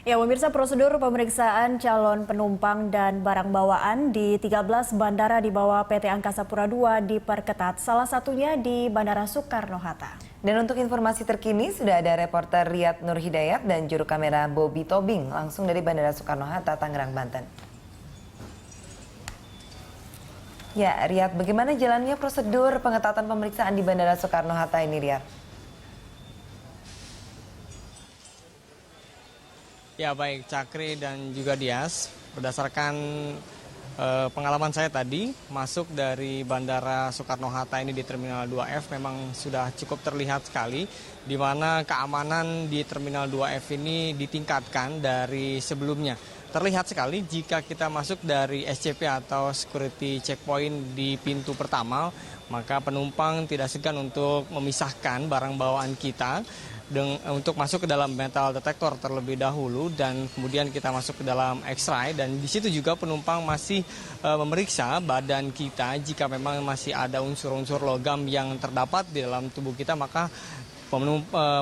Ya, pemirsa, prosedur pemeriksaan calon penumpang dan barang bawaan di 13 bandara di bawah PT Angkasa Pura II diperketat, salah satunya di Bandara Soekarno-Hatta. Dan untuk informasi terkini sudah ada reporter Riyad Nur Hidayat dan juru kamera Bobby Tobing langsung dari Bandara Soekarno-Hatta, Tangerang, Banten. Ya, Riyad, bagaimana jalannya prosedur pengetatan pemeriksaan di Bandara Soekarno-Hatta ini, Riyad? Ya baik, Cakri dan juga Dias, berdasarkan pengalaman saya tadi, masuk dari Bandara Soekarno-Hatta ini di Terminal 2F memang sudah cukup terlihat sekali, di mana keamanan di Terminal 2F ini ditingkatkan dari sebelumnya. Terlihat sekali jika kita masuk dari SCP atau Security Checkpoint di pintu pertama, maka penumpang tidak segan untuk memisahkan barang bawaan kita untuk masuk ke dalam metal detektor terlebih dahulu dan kemudian kita masuk ke dalam X-ray, dan di situ juga penumpang masih memeriksa badan kita jika memang masih ada unsur-unsur logam yang terdapat di dalam tubuh kita, maka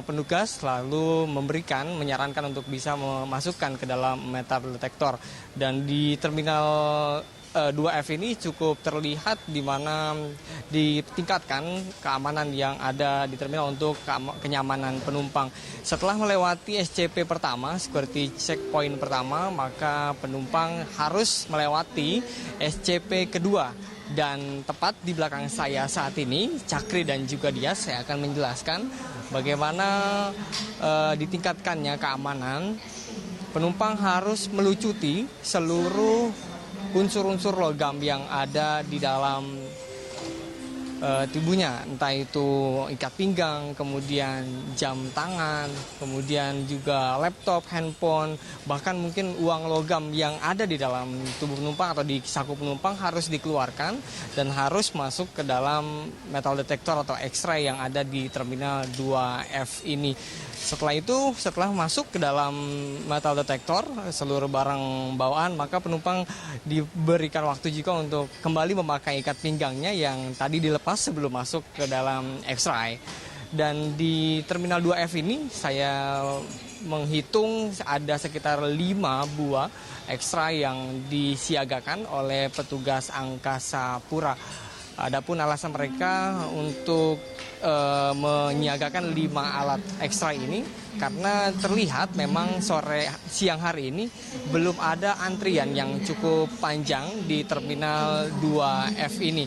petugas selalu menyarankan untuk bisa memasukkan ke dalam metal detektor. Dan di terminal 2F ini cukup terlihat di mana ditingkatkan keamanan yang ada di terminal untuk kenyamanan penumpang. Setelah melewati SCP pertama, Security Checkpoint pertama, maka penumpang harus melewati SCP kedua. Dan tepat di belakang saya saat ini, Cakri dan juga Dias, saya akan menjelaskan bagaimana ditingkatkannya keamanan. Penumpang harus melucuti seluruh unsur-unsur logam yang ada di dalam tubuhnya, entah itu ikat pinggang, kemudian jam tangan, kemudian juga laptop, handphone, bahkan mungkin uang logam yang ada di dalam tubuh penumpang atau di saku penumpang harus dikeluarkan dan harus masuk ke dalam metal detector atau X-ray yang ada di Terminal 2F ini. Setelah masuk ke dalam metal detektor seluruh barang bawaan, maka penumpang diberikan waktu juga untuk kembali memakai ikat pinggangnya yang tadi dilepas sebelum masuk ke dalam X-ray. Dan di Terminal 2F ini saya menghitung ada sekitar 5 buah X-ray yang disiagakan oleh petugas Angkasa Pura. Adapun alasan mereka untuk menyiagakan 5 alat X-ray ini karena terlihat memang siang hari ini belum ada antrian yang cukup panjang di Terminal 2F ini.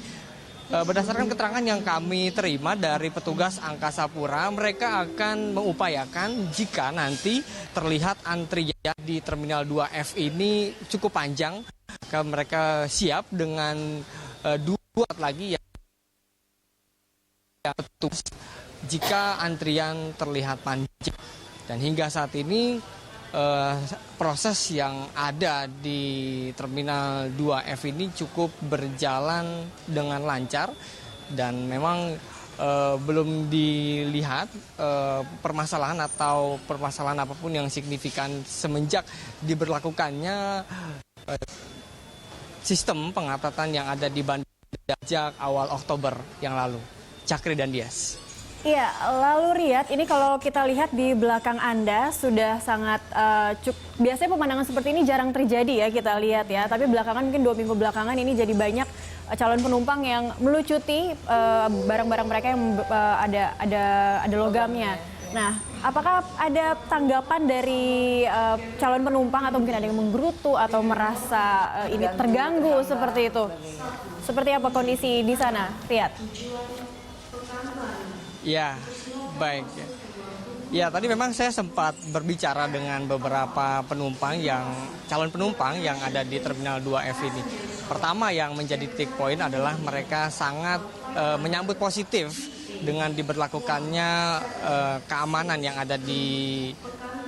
Berdasarkan keterangan yang kami terima dari petugas Angkasa Pura, mereka akan mengupayakan jika nanti terlihat antrian di Terminal 2F ini cukup panjang, maka mereka siap dengan 2 lagi yang petugas jika antrian terlihat panjang. Dan hingga saat ini proses yang ada di Terminal 2F ini cukup berjalan dengan lancar dan memang belum dilihat permasalahan apapun yang signifikan semenjak diberlakukannya sistem pengatatan yang ada di bandara sejak awal Oktober yang lalu. Cakri dan Dias. Iya, lalu Riyad, ini kalau kita lihat di belakang Anda sudah sangat biasanya pemandangan seperti ini jarang terjadi ya kita lihat ya, tapi belakangan mungkin 2 minggu belakangan ini jadi banyak calon penumpang yang melucuti barang-barang mereka yang ada logamnya. Nah, apakah ada tanggapan dari calon penumpang atau mungkin ada yang menggerutu atau merasa ini terganggu seperti itu? Seperti apa kondisi di sana, Riyad? Ya, baik. Ya, tadi memang saya sempat berbicara dengan beberapa calon penumpang yang ada di Terminal 2F ini. Pertama yang menjadi titik poin adalah mereka sangat menyambut positif dengan diberlakukannya keamanan yang ada di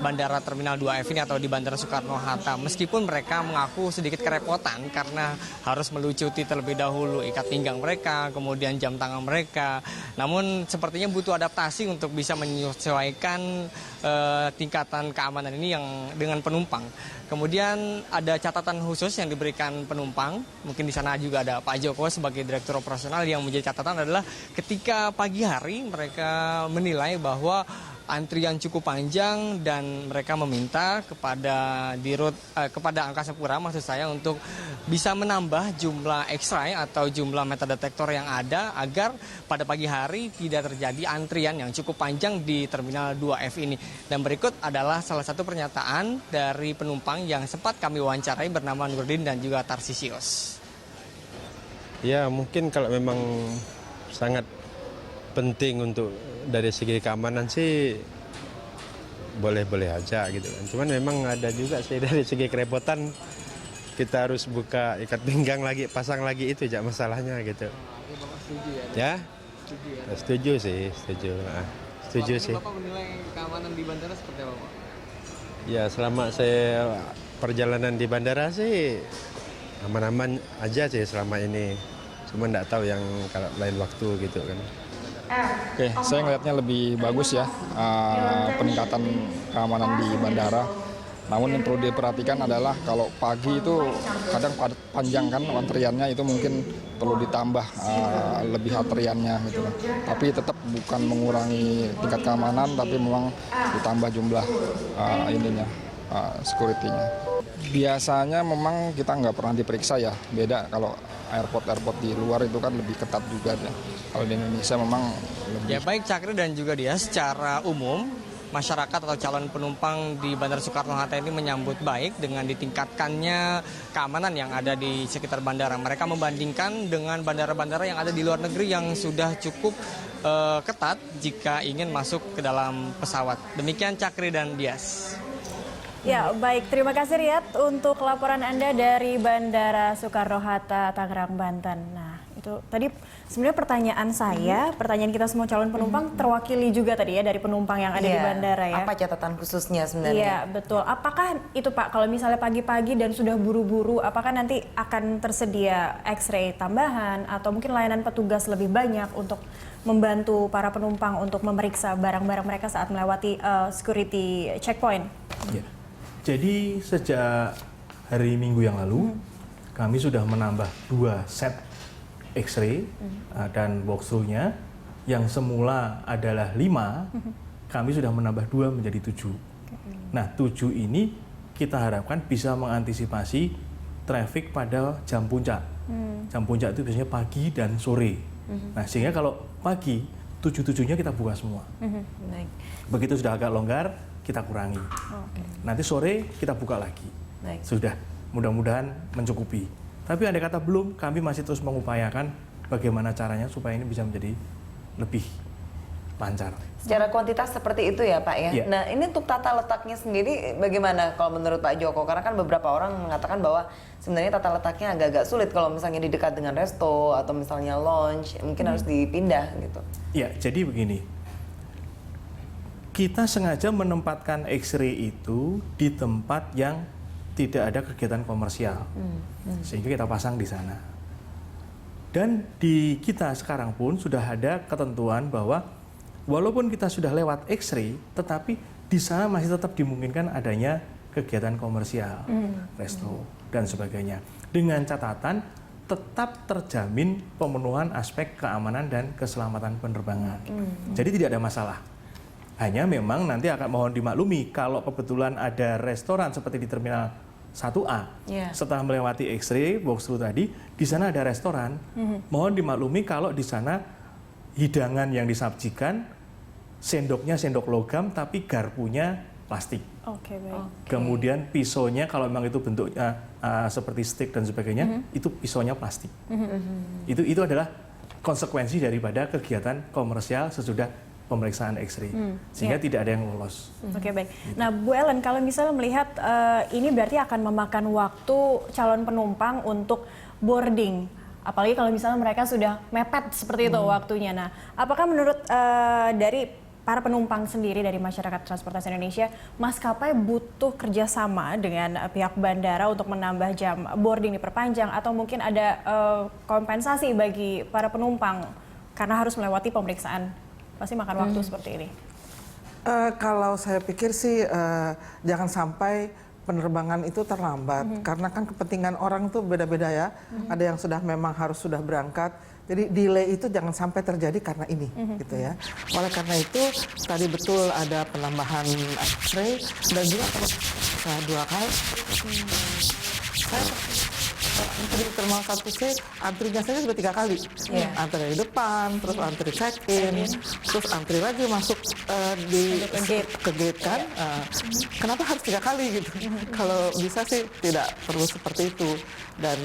Bandara Terminal 2F ini atau di Bandara Soekarno-Hatta. Meskipun mereka mengaku sedikit kerepotan karena harus melucuti terlebih dahulu ikat pinggang mereka, kemudian jam tangan mereka. Namun sepertinya butuh adaptasi untuk bisa menyesuaikan tingkatan keamanan ini yang dengan penumpang. Kemudian ada catatan khusus yang diberikan penumpang. Mungkin di sana juga ada Pak Joko sebagai Direktur Operasional yang menjadi catatan adalah ketika pagi hari mereka menilai bahwa antrian cukup panjang dan mereka meminta kepada kepada Angkasa Pura maksud saya untuk bisa menambah jumlah X-ray atau jumlah metadetektor yang ada agar pada pagi hari tidak terjadi antrian yang cukup panjang di Terminal 2F ini. Dan berikut adalah salah satu pernyataan dari penumpang yang sempat kami wawancarai bernama Nurdin dan juga Tarsisius. Ya mungkin kalau memang sangat penting untuk dari segi keamanan sih boleh-boleh aja gitu kan. Cuman memang ada juga sih dari segi kerepotan kita harus buka ikat pinggang lagi, pasang lagi itu aja masalahnya gitu. Setuju Ya? Setuju ya? Setuju sih, setuju. Setuju sih. Bapak menilai keamanan di bandara seperti apa, Pak? Ya selama saya perjalanan di bandara sih aman-aman aja sih selama ini. Cuma nggak tahu yang kalau lain waktu gitu kan. Oke, saya ngelihatnya lebih bagus ya peningkatan keamanan di bandara. Namun yang perlu diperhatikan adalah kalau pagi itu kadang panjang kan antriannya, itu mungkin perlu ditambah lebih antriannya gitu. Tapi tetap bukan mengurangi tingkat keamanan, tapi memang ditambah jumlah security-nya. Biasanya memang kita nggak pernah diperiksa ya, beda kalau airport di luar itu kan lebih ketat juga ya. Kalau di Indonesia memang lebih. Ya baik Cakri dan juga dia, secara umum masyarakat atau calon penumpang di Bandara Soekarno-Hatta ini menyambut baik dengan ditingkatkannya keamanan yang ada di sekitar bandara. Mereka membandingkan dengan bandara-bandara yang ada di luar negeri yang sudah cukup ketat jika ingin masuk ke dalam pesawat. Demikian Cakri dan Dias. Ya, baik. Terima kasih Riyad untuk laporan Anda dari Bandara Soekarno-Hatta, Tangerang, Banten. Nah, itu tadi sebenarnya pertanyaan kita semua calon penumpang terwakili juga tadi ya dari penumpang yang ada di bandara ya. Apa catatan khususnya sebenarnya? Iya, betul. Apakah itu Pak, kalau misalnya pagi-pagi dan sudah buru-buru, apakah nanti akan tersedia X-ray tambahan atau mungkin layanan petugas lebih banyak untuk membantu para penumpang untuk memeriksa barang-barang mereka saat melewati security checkpoint? Ya. Jadi sejak hari Minggu yang lalu kami sudah menambah 2 set X-ray dan walkthrough-nya yang semula adalah 5, kami sudah menambah 2 menjadi 7. Nah 7 ini kita harapkan bisa mengantisipasi traffic pada jam puncak. Jam puncak itu biasanya pagi dan sore. Nah sehingga kalau pagi 7-7-nya kita buka semua. Baik. Begitu sudah agak longgar, kita kurangi. Nanti sore kita buka lagi. Baik. Sudah, mudah-mudahan mencukupi. Tapi andai kata belum, kami masih terus mengupayakan bagaimana caranya supaya ini bisa menjadi lebih lancar. Secara kuantitas seperti itu ya Pak ya? Ya. Nah ini untuk tata letaknya sendiri bagaimana kalau menurut Pak Joko? Karena kan beberapa orang mengatakan bahwa sebenarnya tata letaknya agak-agak sulit kalau misalnya di dekat dengan resto atau misalnya lounge, mungkin harus dipindah gitu. Ya, jadi begini. Kita sengaja menempatkan X-ray itu di tempat yang tidak ada kegiatan komersial, sehingga kita pasang di sana. Dan di kita sekarang pun sudah ada ketentuan bahwa walaupun kita sudah lewat X-ray, tetapi di sana masih tetap dimungkinkan adanya kegiatan komersial, resto dan sebagainya. Dengan catatan tetap terjamin pemenuhan aspek keamanan dan keselamatan penerbangan. Jadi tidak ada masalah. Hanya memang nanti akan mohon dimaklumi kalau kebetulan ada restoran seperti di Terminal 1A. Setelah melewati X-ray, walkthrough tadi, di sana ada restoran. Mohon dimaklumi kalau di sana hidangan yang disajikan, sendoknya sendok logam tapi garpunya plastik. Oke, baik. Kemudian pisaunya kalau memang itu bentuknya seperti stick dan sebagainya, itu pisaunya plastik. Itu adalah konsekuensi daripada kegiatan komersial sesudah pemeriksaan X-ray, sehingga tidak ada yang lolos. Oke, baik. Nah, Bu Ellen, kalau misalnya melihat ini berarti akan memakan waktu calon penumpang untuk boarding, apalagi kalau misalnya mereka sudah mepet seperti itu waktunya. Nah, apakah menurut dari para penumpang sendiri dari masyarakat transportasi Indonesia, maskapai butuh kerjasama dengan pihak bandara untuk menambah jam boarding diperpanjang atau mungkin ada kompensasi bagi para penumpang karena harus melewati pemeriksaan? Pasti makan waktu seperti ini. Kalau saya pikir sih jangan sampai penerbangan itu terlambat karena kan kepentingan orang tuh beda-beda ya. Ada yang sudah memang harus sudah berangkat. Jadi delay itu jangan sampai terjadi karena ini, gitu ya. Oleh karena itu tadi betul ada penambahan X-ray dan juga kalau 2 kali. Saya antri terminal 1C, antrinya saja sudah 3 kali. Antri di depan, terus antri check-in, terus antri lagi masuk ke gate kan. Kenapa harus 3 kali gitu? Kalau bisa sih tidak perlu seperti itu. Dan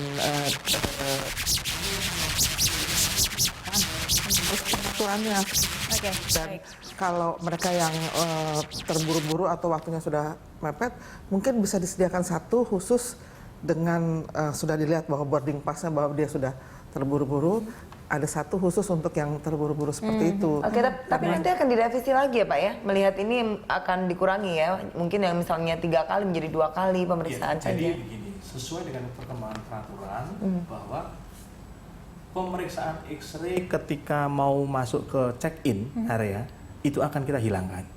terus pengaturannya. Dan kalau mereka yang terburu-buru atau waktunya sudah mepet, mungkin bisa disediakan satu khusus dengan sudah dilihat bahwa boarding pass-nya bahwa dia sudah terburu-buru, ada satu khusus untuk yang terburu-buru seperti itu. Oke, tapi nanti akan direvisi lagi ya Pak ya? Melihat ini akan dikurangi ya? Mungkin yang misalnya 3 kali menjadi 2 kali pemeriksaan saja. Jadi begini, sesuai dengan perkembangan peraturan bahwa pemeriksaan X-ray ketika mau masuk ke check-in area itu akan kita hilangkan.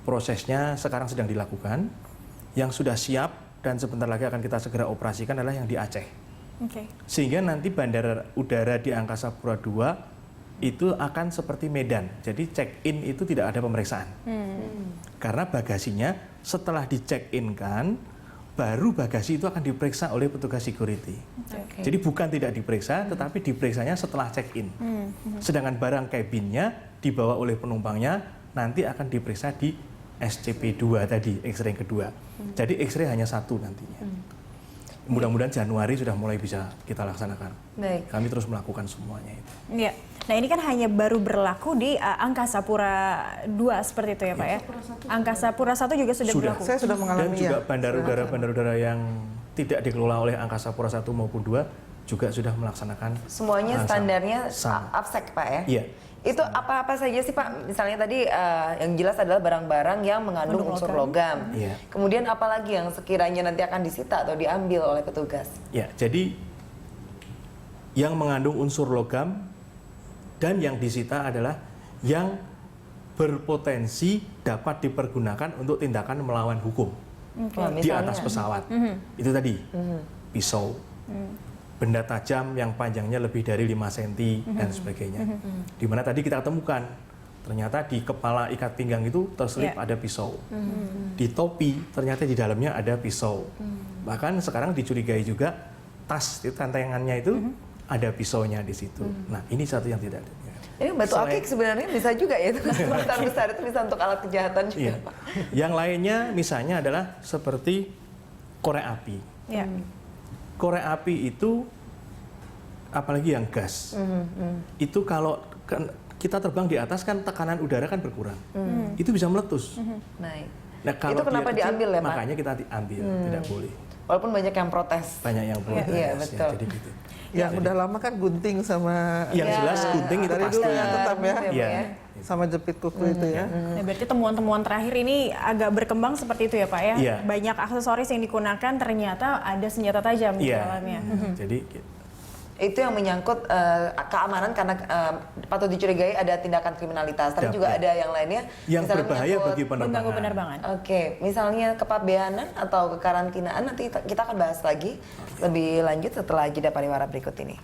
Prosesnya sekarang sedang dilakukan. Yang sudah siap dan sebentar lagi akan kita segera operasikan adalah yang di Aceh. Sehingga nanti bandara udara di Angkasa Pura II itu akan seperti Medan. Jadi check-in itu tidak ada pemeriksaan. Karena bagasinya setelah di check-in kan, baru bagasi itu akan diperiksa oleh petugas security. Jadi bukan tidak diperiksa, tetapi diperiksanya setelah check-in. Sedangkan barang kabinnya dibawa oleh penumpangnya, nanti akan diperiksa di SCP-2 tadi, X-ray yang kedua. Jadi X-ray hanya 1 nantinya. Mudah-mudahan Januari sudah mulai bisa kita laksanakan. Baik. Kami terus melakukan semuanya itu. Iya. Nah ini kan hanya baru berlaku di Angkasa Pura II seperti itu ya Pak ya? Angkasa Pura I juga sudah berlaku? Saya sudah mengalami. Dan juga bandara udara yang tidak dikelola oleh Angkasa Pura I maupun II juga sudah melaksanakan. Semuanya standarnya sama. AFSEC Pak ya? Iya. Itu apa-apa saja sih Pak? Misalnya tadi yang jelas adalah barang-barang yang mengandung unsur logam. Iya. Kemudian apalagi yang sekiranya nanti akan disita atau diambil oleh petugas? Ya, jadi yang mengandung unsur logam dan yang disita adalah yang berpotensi dapat dipergunakan untuk tindakan melawan hukum di atas pesawat. Itu tadi pisau, benda tajam yang panjangnya lebih dari 5 cm dan sebagainya. Dimana tadi kita temukan ternyata di kepala ikat pinggang itu terselip ada pisau. Di topi ternyata di dalamnya ada pisau. Bahkan sekarang dicurigai juga tas itu tantangannya itu ada pisaunya di situ. Nah ini satu yang tidak ada. Ini batu akik sebenarnya bisa juga ya, itu besar itu bisa untuk alat kejahatan juga Pak. Yang lainnya misalnya adalah seperti korek api. Korek api itu apalagi yang gas. Itu kalau kita terbang di atas kan tekanan udara kan berkurang. Itu bisa meletus. Baik. Nah, kalau itu kenapa dia kecil, diambil ya Pak? Makanya kita diambil, tidak boleh. Walaupun banyak yang protes. Banyak yang protes. Iya, betul. Jadi gitu. Yang udah lama kan gunting sama Yang jelas gunting itu dari pasti. dulu ya tetap ya. Iya. Sama jepit kuku itu ya. Nah, berarti temuan-temuan terakhir ini agak berkembang seperti itu ya Pak ya? Iya. Banyak aksesoris yang digunakan ternyata ada senjata tajam di dalamnya. Jadi Itu yang menyangkut keamanan karena patut dicurigai ada tindakan kriminalitas. Tapi juga ada yang lainnya yang misalnya berbahaya menyangkut bagi Mengganggu penerbangan. penerbangan. Oke, misalnya kepabeanan atau kekarantinaan nanti kita akan bahas lagi lebih lanjut setelah jeda pariwara berikut ini.